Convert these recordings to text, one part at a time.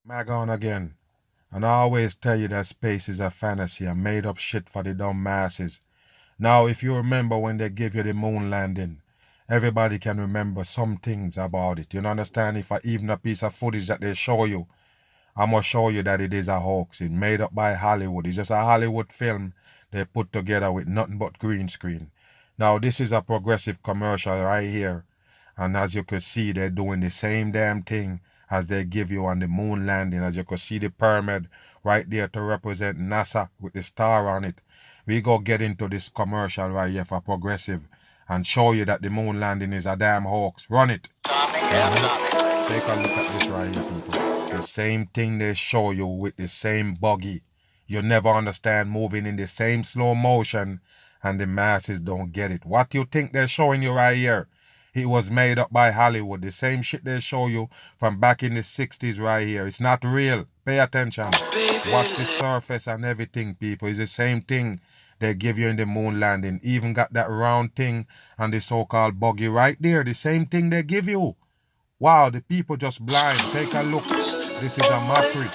Mag on again. And I always tell you that space is a fantasy, a made up shit for the dumb masses. Now, if you remember when they gave you the moon landing, everybody can remember some things about it. You understand? If even a piece of footage that they show you, I'm going to show you that it is a hoax. It's made up by Hollywood. It's just a Hollywood film they put together with nothing but green screen. Now, this is a progressive commercial right here. And as you can see, they're doing the same damn thing as they give you on the moon landing. As you can see the pyramid right there to represent NASA with the star on it. We go get into this commercial right here for progressive and show you that the moon landing is a damn hoax. Run it. Take a look at this right here, people. The same thing they show you with the same buggy. You never understand moving in the same slow motion and the masses don't get it. What you think they're showing you right here? It was made up by Hollywood. The same shit they show you from back in the 60s right here. It's not real. Pay attention. Watch the surface and everything, people. It's the same thing they give you in the moon landing. Even got that round thing and the so-called buggy right there. The same thing they give you. Wow, the people just blind. Take a look. This is a mockery.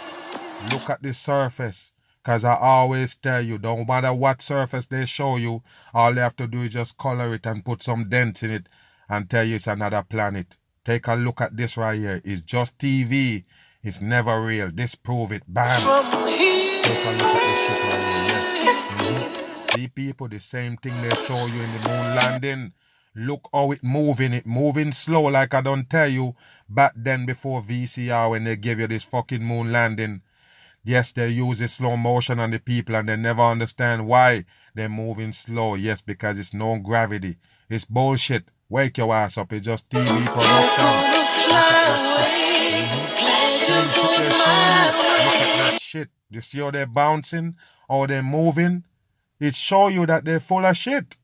Look at the surface. Because I always tell you, don't matter what surface they show you, all they have to do is just color it and put some dents in it and tell you it's another planet. Take a look at this right here. It's just TV. It's never real. Disprove it. Bam. Take a look at this shit right here. Yes. See, people, the same thing they show you in the moon landing. Look how it moving slow like I don't tell you back then before VCR when they gave you this fucking moon landing. Yes, they use the slow motion on the people and they never understand why they're moving slow. Yes, because it's no gravity. It's bullshit. Wake your ass up. It's just TV production. Look at that shit. You see how they're bouncing? How they're moving? It show you that they're full of shit.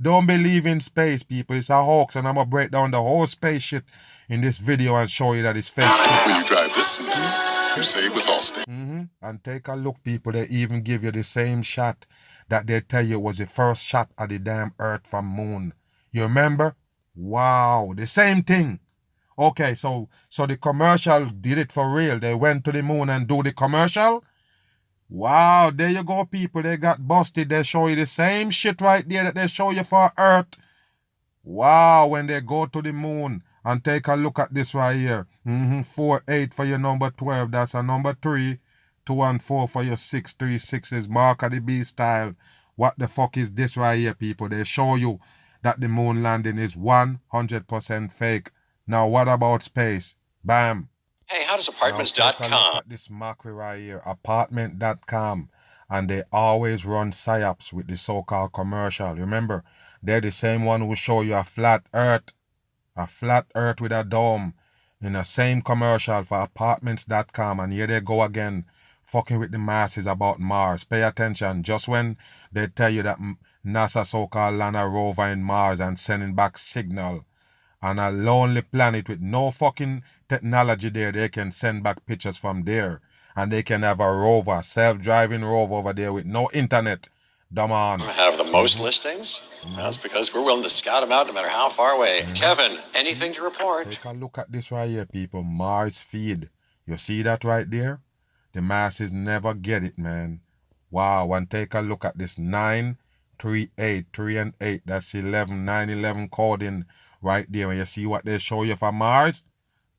Don't believe in space, people. It's a hoax, and I'm gonna break down the whole space shit in this video and show you that it's fake shit. When you drive this smooth, you save with Allstate. And take a look, people. They even give you the same shot that they tell you was the first shot of the damn Earth from moon. You remember? Wow, the same thing. Okay, so the commercial did it for real. They went to the moon and do the commercial. Wow, there you go, people. They got busted. They show you the same shit right there that they show you for Earth. Wow, when they go to the moon. And take a look at this right here. 4-8 for your number 12. That's a number 3. 2 and 4 for your 6-3-6 is Mark of the Beast style. What the fuck is this right here, people? They show you that the moon landing is 100% fake. Now, what about space? Bam. Hey, how does apartments.com? This mockery right here, apartment.com, and they always run psyops with the so-called commercial. Remember, they're the same one who show you a flat earth with a dome in the same commercial for apartments.com, and here they go again, fucking with the masses about Mars. Pay attention, just when they tell you that NASA so-called land a rover in Mars and sending back signal, on a lonely planet with no fucking technology there, they can send back pictures from there. And they can have a rover, self-driving rover over there with no internet. Dumb on. Have the most listings? That's because we're willing to scout them out no matter how far away. Kevin, anything to report? Take a look at this right here, people. Mars feed. You see that right there? The masses never get it, man. Wow, and take a look at this 9, 3, 8, 3 and 8. That's 11, 9, 11 coding right there. When you see what they show you for Mars,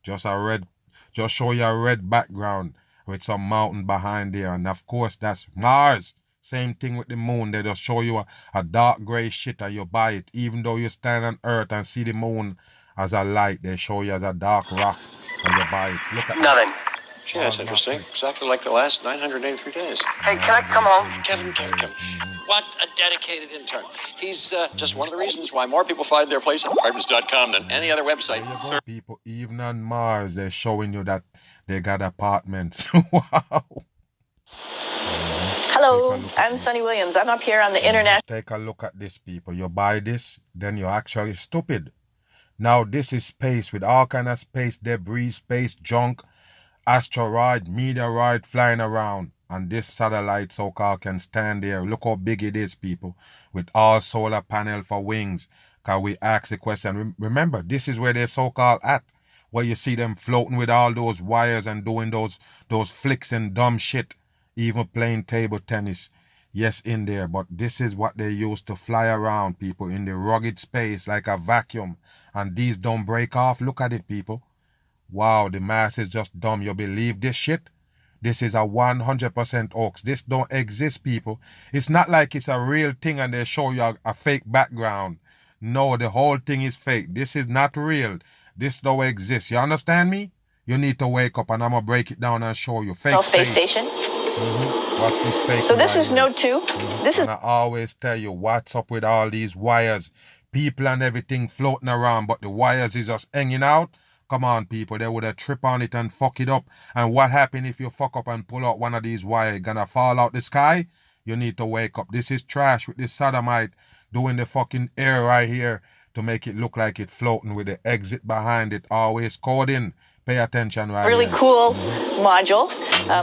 just show you a red background with some mountain behind there. And of course, that's Mars. Same thing with the moon. They just show you a dark gray shit and you buy it. Even though you stand on Earth and see the moon as a light, they show you as a dark rock and you buy it. Look at nothing. Yeah, that's interesting. Exactly like the last 983 days. Hey, can I come home? Kevin. What a dedicated intern. He's just one of the reasons why more people find their place at apartments.com than any other website. Sir. People, even on Mars, they're showing you that they got apartments. Wow. Hello, I'm Sunny Williams. I'm up here on the international. Take a look at this, people. You buy this, then you're actually stupid. Now, this is space with all kind of space debris, space junk, asteroid, meteorite flying around. And this satellite so-called can stand there. Look how big it is, people. With all solar panel for wings. Because we ask the question. Remember, this is where they're so-called at. where you see them floating with all those wires and doing those flicks and dumb shit, even playing table tennis. Yes, in there, but this is what they use to fly around, people, in the rugged space like a vacuum. And these don't break off. Look at it, people. Wow, the mass is just dumb. You believe this shit? This is a 100% hoax. This don't exist, people. It's not like it's a real thing and they show you a fake background. No, the whole thing is fake. This is not real. This don't exist. You understand me? You need to wake up and I'm going to break it down and show you. Fake Space Station. Watch this fake. So this is node 2. This is. And I always tell you what's up with all these wires. People and everything floating around, but the wires is just hanging out. Come on, people. They would have trip on it and fuck it up. And what happen if you fuck up and pull out one of these wires? Gonna fall out the sky? You need to wake up. This is trash with this sodomite doing the fucking air right here to make it look like it floating with the exit behind it. Always coding. Pay attention right really here. Cool module.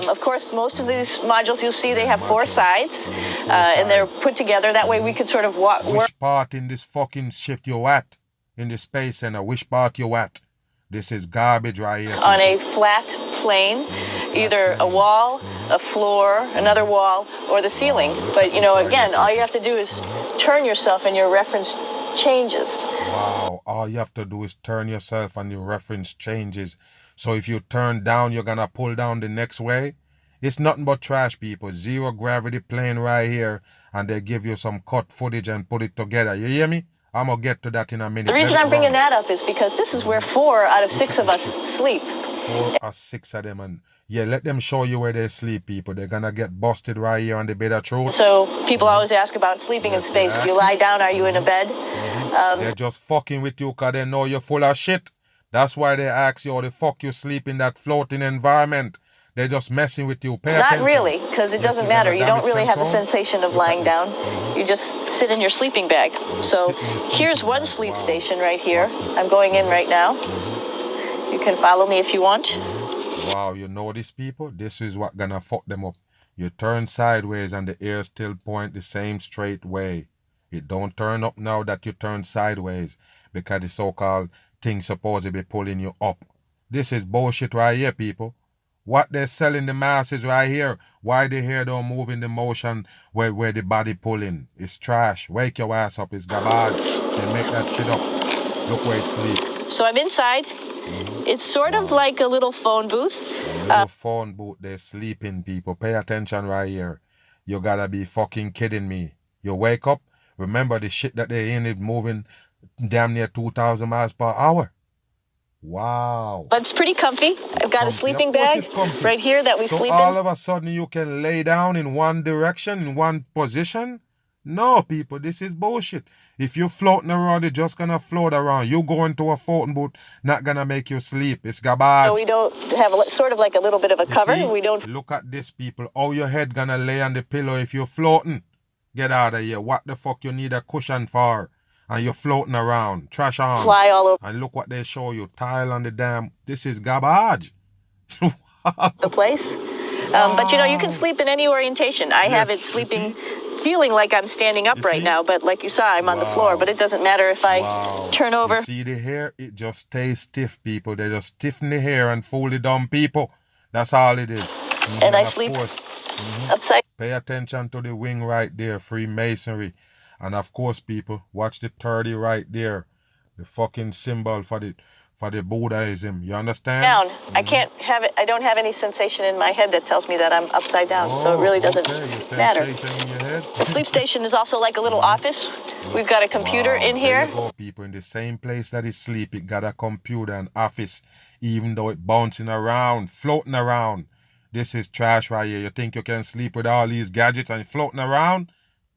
Of course, most of these modules you'll see they have 4 sides, and they're put together. That way we could sort of work. Which part in this fucking ship you at? In the Space Center, which part you at? This is garbage right here. On a flat plane, either a wall, a floor, another wall, or the ceiling. But, you know, again, all you have to do is turn yourself and your reference changes. Wow, all you have to do is turn yourself and your reference changes. So if you turn down, you're gonna pull down the next way. It's nothing but trash, people. Zero gravity plane right here, and they give you some cut footage and put it together. You hear me? I'm gonna get to that in a minute. The reason I'm bringing that up is because this is where 4 out of 6 of us sleep. 4 or 6 of them, and yeah, let them show you where they sleep, people. They're gonna get busted right here on the bed of truth. So people always ask about sleeping in space. Do you lie down? Are you in a bed? They're just fucking with you because they know you're full of shit. That's why they ask you how the fuck you sleep in that floating environment. They're just messing with you. Pay attention. Not really, because it doesn't matter. You don't really have the sensation of lying down. You just sit in your sleeping bag. So here's one sleep station right here. I'm going in right now. You can follow me if you want. Wow, you know these people? This is what gonna fuck them up. You turn sideways and the air still point the same straight way. It don't turn up now that you turn sideways because the so-called thing supposed to be pulling you up. This is bullshit right here, people. What they're selling the masses right here, why the hair don't move in the motion where the body pulling. It's trash. Wake your ass up. It's garbage. They make that shit up. Look where it sleep. So I'm inside. It's sort of like a little phone booth. A little phone booth. They're sleeping, people. Pay attention right here. You gotta be fucking kidding me. You wake up. Remember the shit that they in it moving damn near 2,000 miles per hour. Wow. But it's pretty comfy. I've got a sleeping bag right here that we sleep in. All of a sudden you can lay down in one direction, in one position? No, people, this is bullshit. If you're floating around, you're just gonna float around. You go into a floating boat, not gonna make you sleep. It's garbage. So we don't have sort of like a little bit of a cover. See? We don't. Look at this, people. How your head gonna lay on the pillow if you're floating? Get out of here. What the fuck you need a cushion for? And you're floating around. Trash on. Fly all over. And look what they show you. Tile on the damn. This is garbage. The place. But you know, you can sleep in any orientation. I have it sleeping, feeling like I'm standing up right now. But like you saw, I'm on the floor. But it doesn't matter if I turn over. You see the hair? It just stays stiff, people. They just stiffen the hair and fool the dumb people. That's all it is. And I sleep upside. Pay attention to the wing right there. Freemasonry. And of course, people, watch the 30 right there. The fucking symbol for the Buddhism. You understand? Down. I can't have it. I don't have any sensation in my head that tells me that I'm upside down. So it really doesn't matter. In your head? The sleep station is also like a little office. We've got a computer in here. There you go, people. In the same place that is sleep, it got a computer and office, even though it bouncing around, floating around. This is trash right here. You think you can sleep with all these gadgets and floating around?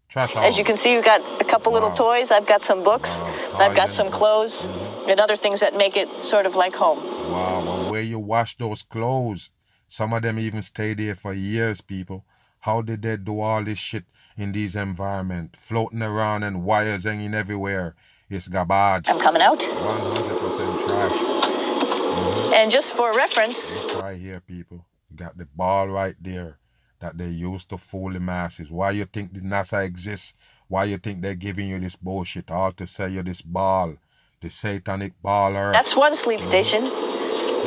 Trash. As you can see, we've got a couple little toys. I've got some books. I've got some clothes and other things that make it sort of like home. Wow, and where you wash those clothes? Some of them even stay there for years, people. How did they do all this shit in these environments? Floating around and wires hanging everywhere. It's garbage. I'm coming out. 100% trash. And just for reference. Look right here, people. You got the ball right there that they used to fool the masses. Why you think the NASA exists? Why you think they're giving you this bullshit? All to sell you this ball, the satanic baller. That's one sleep station.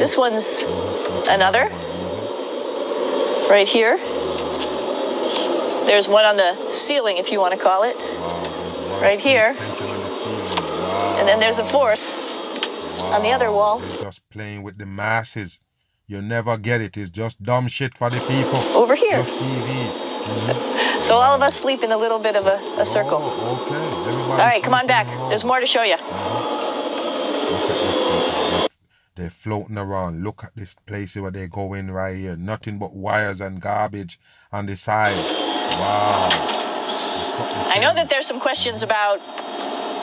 This one's another. Right here. There's one on the ceiling, if you want to call it. Right here. And then there's a fourth on the other wall. They're just playing with the masses. You'll never get it. It's just dumb shit for the people. Over here. Just TV. So all of us sleep in a little bit of a circle. Oh, okay. All right, come on back. There's more to show you. Look at this people. They're floating around. Look at this place where they're going right here. Nothing but wires and garbage on the side. Wow. I know that there's some questions about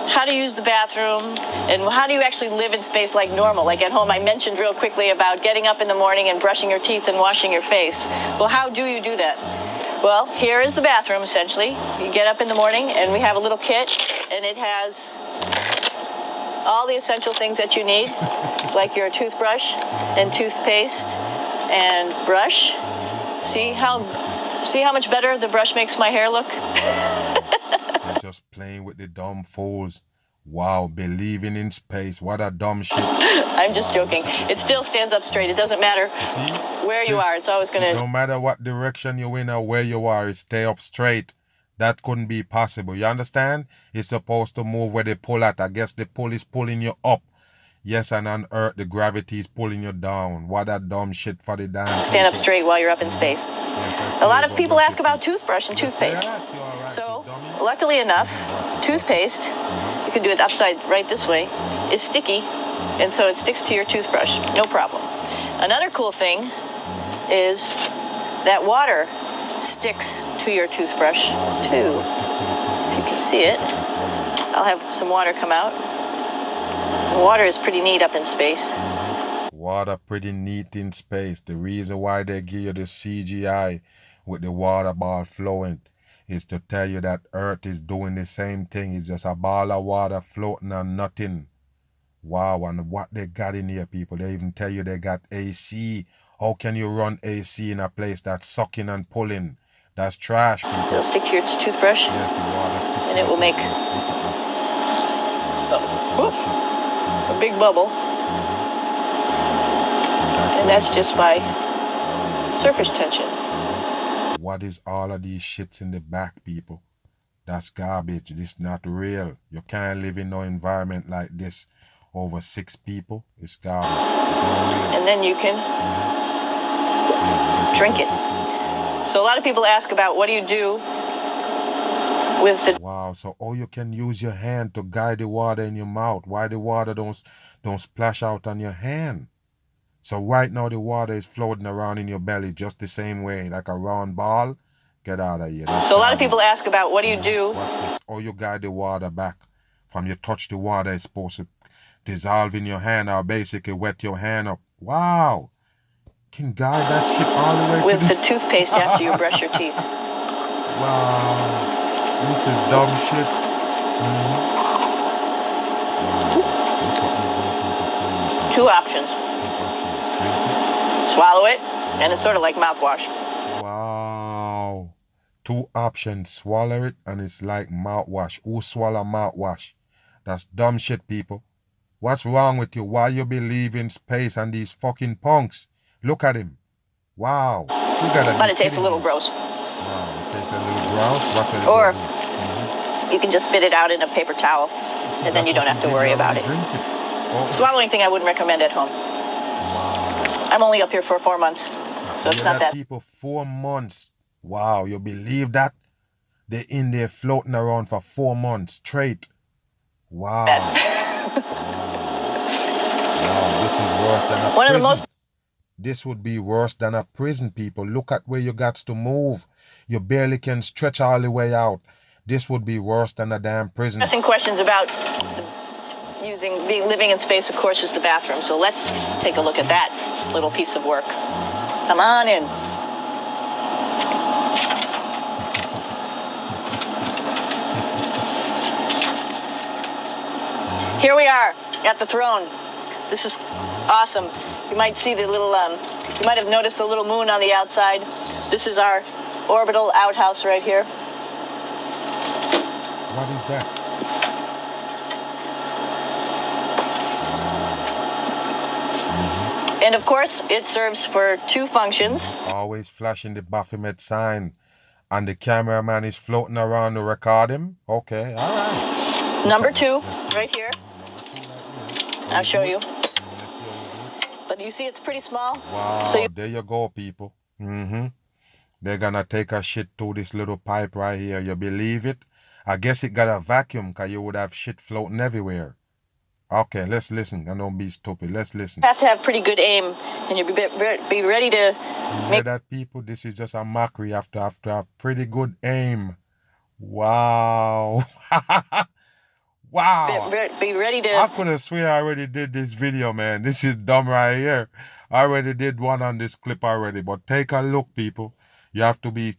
how to use the bathroom and how do you actually live in space like normal, like at home. I mentioned real quickly about getting up in the morning and brushing your teeth and washing your face. Well, how do you do that? Well, here is the bathroom, essentially. You get up in the morning, and we have a little kit, and it has all the essential things that you need, like your toothbrush and toothpaste and brush. See how much better the brush makes my hair look? They're just playing with the dumb fools. Wow, believing in space. What a dumb shit. I'm just joking. It still stands up straight. It doesn't matter where you are. It's always going to... No matter what direction you're in or where you are, it stay up straight. That couldn't be possible. You understand? It's supposed to move where they pull at. I guess the pull is pulling you up. Yes, and on Earth, the gravity is pulling you down. What a dumb shit for the damn Stand up people. straight while you're up in space. Yes, A lot of people ask about toothbrush and toothpaste. So, luckily enough, toothpaste, you can do it upside right this way, is sticky, and so it sticks to your toothbrush. No problem. Another cool thing is that water sticks to your toothbrush, too. If you can see it, I'll have some water come out. Water is pretty neat up in space. Water pretty neat in space. The reason why they give you the CGI with the water ball flowing is to tell you that Earth is doing the same thing. It's just a ball of water floating on nothing. Wow, and what they got in here, people. They even tell you they got AC. How can you run AC in a place that's sucking and pulling? That's trash, people. It'll stick to your toothbrush. Yes, the water sticks. And it will make a big bubble. And that's just by surface tension. What is all of these shits in the back, people? That's garbage. This is not real. You can't live in no environment like this. Over 6 people, it's garbage. And then you can drink it. So a lot of people ask about what do you do with the... Wow, so you can use your hand to guide the water in your mouth. Why the water don't splash out on your hand? So right now the water is floating around in your belly just the same way, like a round ball. Get out of here. So a lot of people ask about what do you do? Watch this. You guide the water back. From you touch the water, it's supposed to dissolve in your hand or basically wet your hand up. Wow. Can guide that shit all the way with the toothpaste after you brush your teeth. Wow. This is dumb shit. Two options. Swallow it, and it's sort of like mouthwash. Wow. 2 options. Swallow it, and it's like mouthwash. Who swallow mouthwash? That's dumb shit, people. What's wrong with you? Why you believe in space and these fucking punks? Look at him. Wow. But it tastes a little gross. Wow, it tastes a little gross? Or you can just spit it out in a paper towel, and then you don't have to worry about it. Swallowing thing I wouldn't recommend at home. Wow. I'm only up here for 4 months, so it's not that. People 4 months. Wow, you believe that? They're in there floating around for 4 months straight. Wow. Wow, this is worse than a prison. This would be worse than a prison, people. Look at where you got to move. You barely can stretch all the way out. This would be worse than a damn prison. Asking questions about living in space, of course, is the bathroom. So let's take a look at that little piece of work. Come on in. Here we are at the throne. This is awesome. You might see the little, you might have noticed the little moon on the outside. This is our orbital outhouse right here. What is that? And of course, it serves for two functions. Always flashing the Baphomet sign. And the cameraman is floating around to record him. Okay, all right. Number two, right here. I'll show you. But you see it's pretty small. Wow, so there you go, people. They're gonna take a shit through this little pipe right here. You believe it? I guess it got a vacuum, because you would have shit floating everywhere. Okay, let's listen. And don't be stupid. Let's listen. You have to have pretty good aim, and you'll be ready to make that, people. This is just a mockery. After have pretty good aim. Wow. Wow. Be ready to. I could have swear I already did this video, man. This is dumb right here. I already did one on this clip already. But take a look, people. You have to be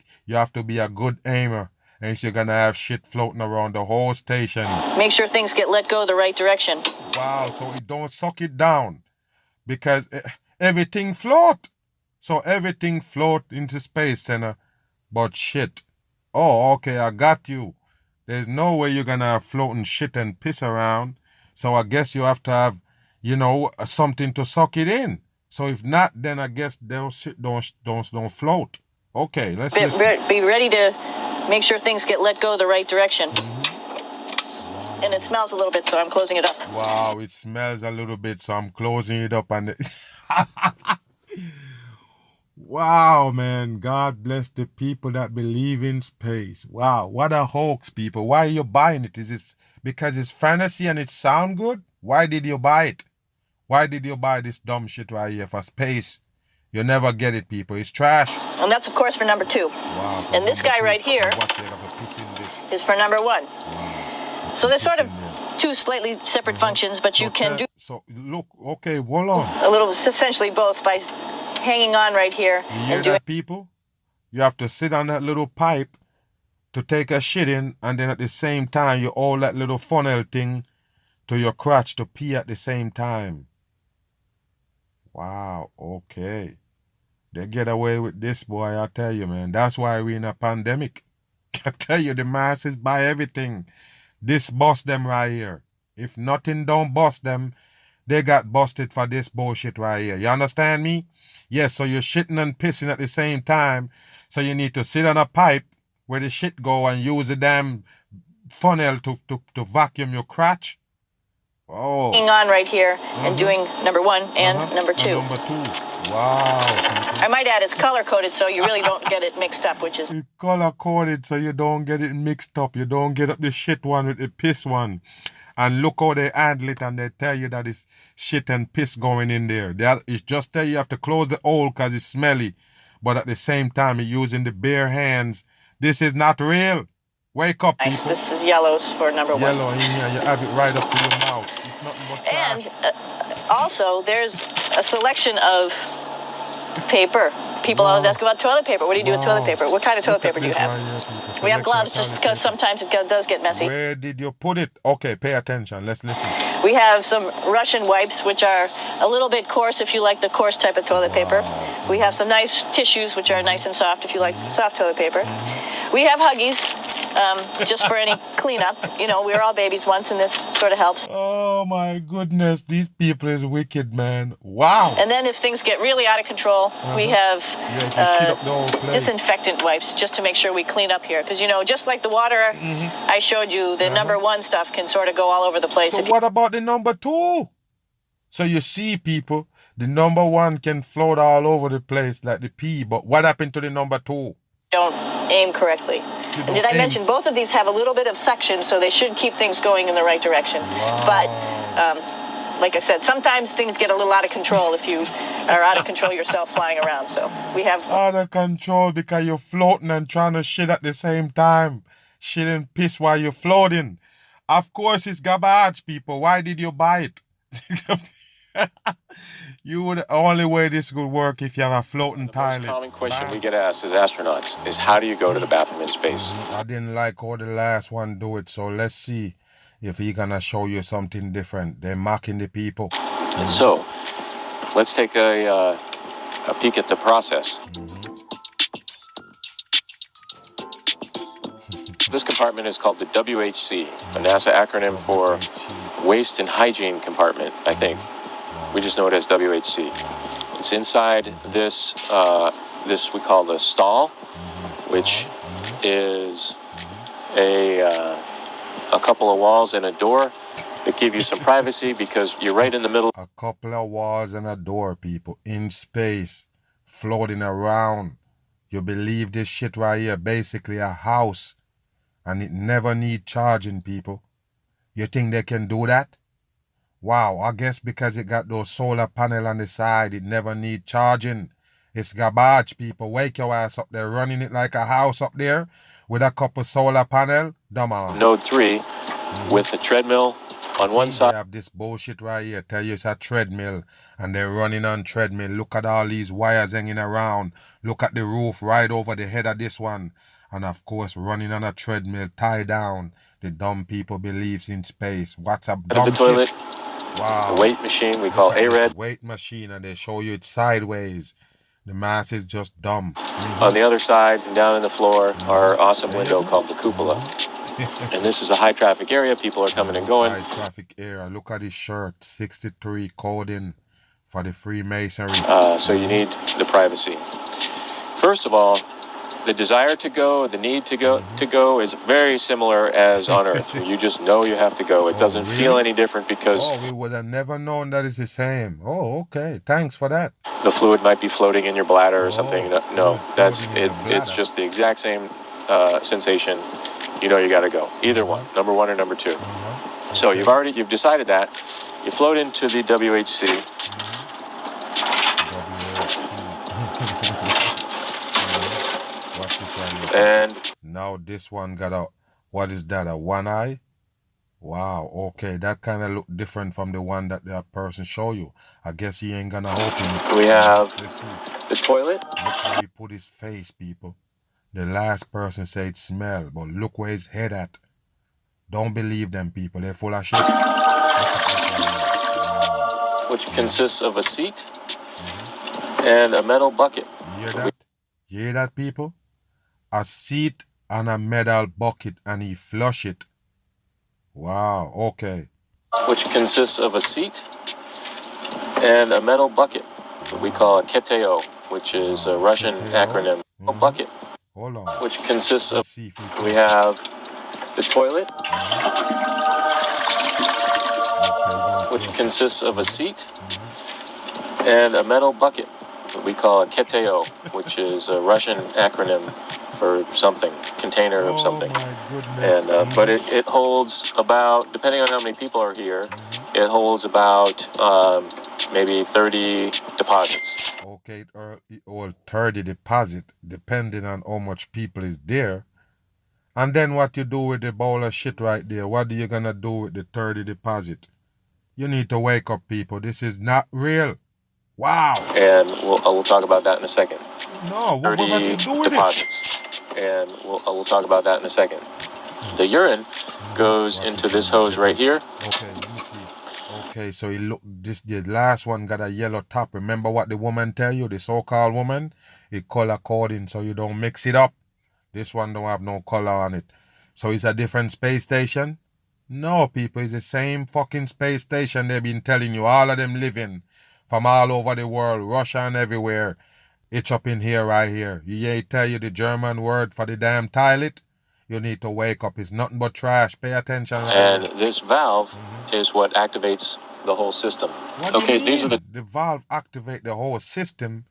a good aimer. And you're gonna have shit floating around the whole station. Make sure things get let go the right direction. Wow, so it don't suck it down. Because everything float. So everything float into space, center. But shit. Oh, okay, I got you. There's no way you're gonna have floating shit and piss around. So I guess you have to have, something to suck it in. So if not, then I guess they'll shit don't float. Okay, let's be ready to make sure things get let go the right direction. And it smells a little bit, so I'm closing it up. Wow, it smells a little bit, so I'm closing it up. And wow, man, God bless the people that believe in space. Wow, what a hoax, people. Why are you buying it? Is it because it's fantasy and it sound good? Why did you buy it? Why did you buy this dumb shit right here for space? You'll never get it, people. It's trash. And that's, of course, for number two. Wow, and this guy right here is for number one. Wow. So there's sort of two slightly separate functions, but you can do... So, look, okay, hold on. A little, essentially both, by hanging on right here. You hear that, people? You have to sit on that little pipe to take a shit in, and then at the same time, you hold that little funnel thing to your crotch to pee at the same time. Wow, okay. They get away with this, boy, I tell you, man. That's why we're in a pandemic. I tell you, the masses buy everything. This bust them right here. If nothing don't bust them, they got busted for this bullshit right here. You understand me? Yes, so you're shitting and pissing at the same time. So you need to sit on a pipe where the shit go and use the damn funnel to vacuum your crotch. Oh. Hanging on right here and doing number one and number two. And number two. Wow. People. I might add it's color-coded so you really don't get it mixed up, which is... It's color-coded so you don't get it mixed up. You don't get up the shit one with the piss one. And look how they handle it and they tell you that it's shit and piss going in there. It's just tell you have to close the hole because it's smelly. But at the same time, you're using the bare hands. This is not real. Wake up, nice. people. This is yellows for number one. Yellow in here. You have it right up to your mouth. It's nothing but trash. And also, there's a selection of paper. People always ask about toilet paper. What do you do with toilet paper? What kind of toilet paper do you have? Right here, we have gloves just because sometimes it does get messy. Where did you put it? Okay, pay attention. Let's listen. We have some Russian wipes, which are a little bit coarse if you like the coarse type of toilet paper. We have some nice tissues, which are nice and soft if you like soft toilet paper. We have Huggies, just for any cleanup. You know, we were all babies once, and this sort of helps. Oh, my goodness. These people is wicked, man. Wow. And then if things get really out of control, we have disinfectant wipes, just to make sure we clean up here. Because, you know, just like the water I showed you, the number one stuff can sort of go all over the place. So what about the number two? So you see, people, the number one can float all over the place like the pee. But what happened to the number two? Don't aim correctly. And did I mention both of these have a little bit of suction, so they should keep things going in the right direction. Wow. But like I said, sometimes things get a little out of control if you are out of control yourself flying around. So we have out of control because you're floating and trying to shit at the same time. Shit and piss while you're floating. Of course, it's garbage, people. Why did you buy it? You would only way this would work if you have a floating toilet. The most common question we get asked as astronauts is how do you go to the bathroom in space? I didn't like how the last one do it, so let's see if he gonna show you something different. They're mocking the people. So, let's take a peek at the process. This compartment is called the WHC, a NASA acronym for Waste and Hygiene Compartment, I think. We just know it as WHC. It's inside this this we call the stall, which is a couple of walls and a door that give you some privacy because you're right in the middle. A couple of walls and a door, people, in space, floating around. You believe this shit right here, basically a house, and it never need charging, people. You think they can do that? Wow, I guess because it got those solar panel on the side, it never need charging. It's garbage, people. Wake your ass up there, running it like a house up there with a couple solar panel. Dumb on. Node 3 with a treadmill on one side. They have this bullshit right here. Tell you it's a treadmill and they're running on treadmill. Look at all these wires hanging around. Look at the roof right over the head of this one. And of course, running on a treadmill, tie down. The dumb people believes in space. What's up, dumb the toilet. shit? Wow. The weight machine we call ARED. Weight machine, and they show you it sideways. The mass is just dumb. On the other side, down in the floor, our awesome window called the cupola. And this is a high traffic area. People are coming and going. High traffic area. Look at his shirt. 63 coding for the Freemasonry. So you need the privacy. First of all, the desire to go, the need to go is very similar as on Earth. You just know you have to go. It doesn't feel any different because we would have never known that it's the same. Oh, okay. Thanks for that. The fluid might be floating in your bladder or something. No, that's it. It's just the exact same sensation. You know you got to go. Either one, number one or number two. So you've decided that. You float into the WHC. And now this one got a, what is that, a one eye? Wow, okay, that kind of look different from the one that the person show you. I guess he ain't gonna open it. We have the toilet. Look where he put his face, people. The last person said smell, but look where his head at. Don't believe them, people. They're full of shit. Which consists of a seat and a metal bucket. You hear that? You hear that, people? A seat and a metal bucket, and he flush it. Wow, okay. Which consists of a seat and a metal bucket that we call a keteo, which is a Russian acronym. A bucket. Hold on. Which consists of, we have the toilet, which consists of a seat and a metal bucket that we call a keteo, which is a Russian acronym for something, container of something. And but it holds about, depending on how many people are here, it holds about maybe 30 deposits. Okay, or 30 deposit, depending on how much people is there. And then what you do with the bowl of shit right there? What are you gonna do with the 30 deposit? You need to wake up, people. This is not real. Wow. And we'll talk about that in a second. No, what you do with deposits. And we'll talk about that in a second. The urine goes into this hose right here. Okay, let me see. Okay, so the last one got a yellow top. Remember what the woman tell you, the so-called woman? It color coding so you don't mix it up. This one don't have no color on it. So it's a different space station? No, people, it's the same fucking space station they've been telling you. All of them living from all over the world, Russia and everywhere. It's up in here, right here. You ain't tell you the German word for the damn toilet? You need to wake up. It's nothing but trash. Pay attention. And this valve is what activates the whole system. Okay, these are the valve activate the whole system.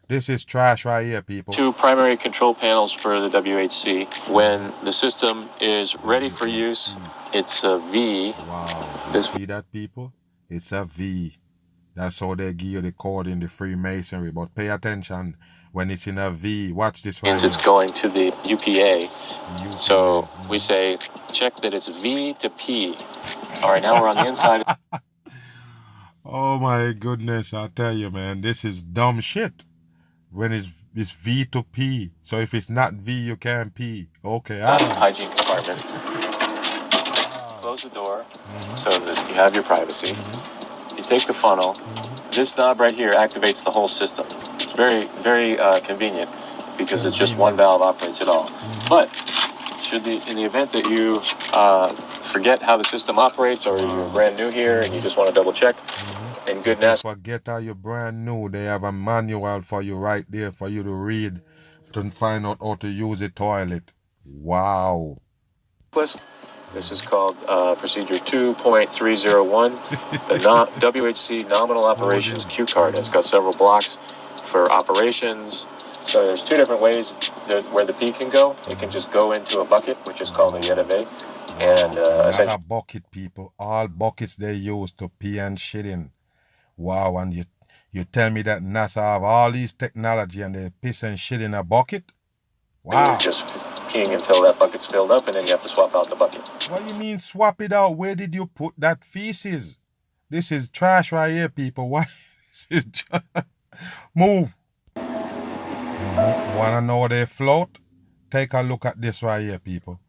This is trash right here, people. Two primary control panels for the WHC. When the system is ready for use, it's a V. Wow. You see that, people? It's a V. That's how they give you the code in the Freemasonry. But pay attention when it's in a V. Watch this right means it's going to the UPA. So we say, check that it's V to P. All right, now we're on the inside. Oh my goodness, I tell you, man, this is dumb shit. When it's V to P. So if it's not V, you can't P. Okay. Hygiene compartment. Close the door so that you have your privacy. You take the funnel. This knob right here activates the whole system. It's very, very convenient because it's just one valve operates it all. But in the event that you forget how the system operates, or you're brand new here and you just want to double check, And good If you NASA. forget how you're brand new, they have a manual for you right there for you to read to find out how to use the toilet. Wow. This is called procedure 2.301, the WHC nominal operations cue card. It's got several blocks for operations. So there's two different ways where the pee can go. It can just go into a bucket, which is called a Yedave. And Not a bucket, people. All buckets they use to pee and shit in. Wow, and you tell me that NASA have all these technology and they piss and shit in a bucket? Wow. Just peeing until that bucket's filled up, and then you have to swap out the bucket. What do you mean swap it out? Where did you put that feces? This is trash right here, people. Why? This is move. Wanna know how they float? Take a look at this right here, people.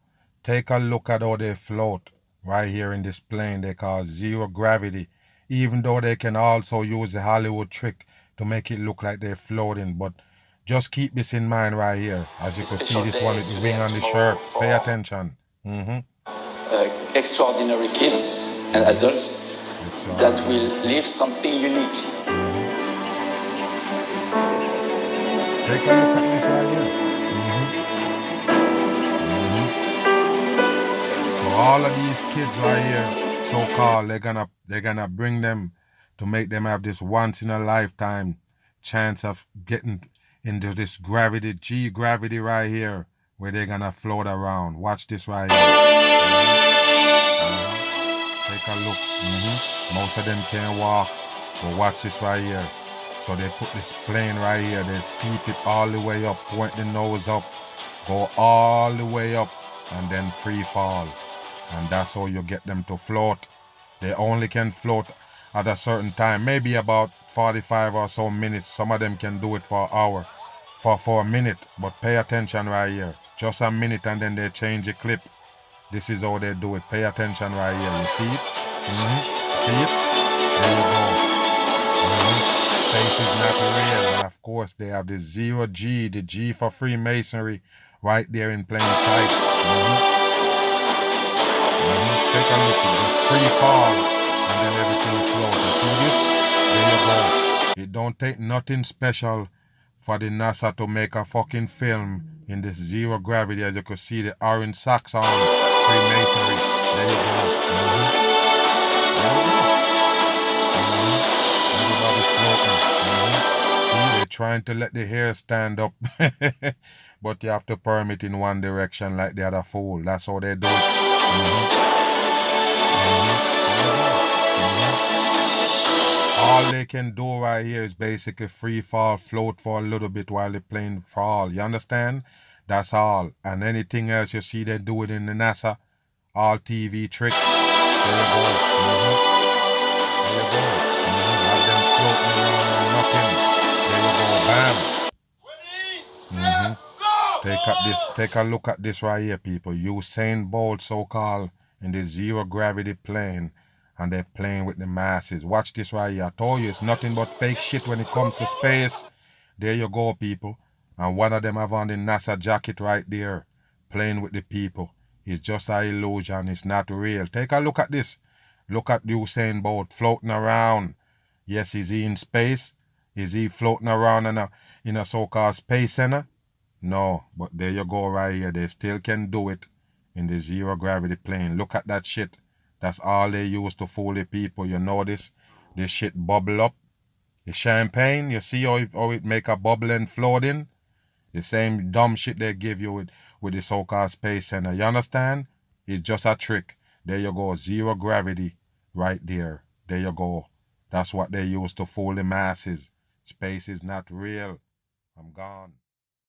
Take a look at how they float right here in this plane they call zero gravity. Even though they can also use the Hollywood trick to make it look like they're floating, but just keep this in mind right here. As you can see, this one with the ring on the shirt. Pay attention. Extraordinary kids and adults that will live something unique. Take a look at this right here. So all of these kids right here, so-called, they're gonna bring them to make them have this once in a lifetime chance of getting into this gravity, G gravity right here, where they're gonna float around. Watch this right here. Take a look. Most of them can't walk, but watch this right here. So they put this plane right here, they steep it all the way up, point the nose up, go all the way up, and then free fall. And that's how you get them to float. They only can float at a certain time, maybe about 45 or so minutes. Some of them can do it for an hour, for a minute, but pay attention right here. Just a minute and then they change the clip. This is how they do it. Pay attention right here. You see it? See it? There you go. Space is not real. And of course they have the 0G, the G for Freemasonry, right there in plain sight. Take a look, it's just free fall and then everything floats. You see this? There you go. It don't take nothing special for the NASA to make a fucking film in this zero gravity. As you can see, the orange socks on Freemasonry. There you go. Everybody floating. See, they're trying to let the hair stand up. But you have to perm it in one direction like the other fool. That's how they do it. All they can do right here is basically free fall, float for a little bit while the plane fall. You understand? That's all. And anything else you see they do it in the NASA, all TV trick. There you go. There you go. Like them floating around and nothing. There you go. Bam. Take a look at this right here, people. Usain Bolt, so-called, in the zero gravity plane, and they're playing with the masses. Watch this right here. I told you it's nothing but fake shit when it comes to space. There you go, people. And one of them have on the NASA jacket right there, playing with the people. It's just an illusion. It's not real. Take a look at this. Look at Usain Bolt floating around. Yes, is he in space? Is he floating around in a so-called space center? No, but there you go right here. They still can do it in the zero gravity plane. Look at that shit. That's all they use to fool the people. You know this? This shit bubble up. The champagne, you see how it make a bubble and floating? The same dumb shit they give you with the so-called space center. You understand? It's just a trick. There you go. Zero gravity right there. There you go. That's what they use to fool the masses. Space is not real. I'm gone.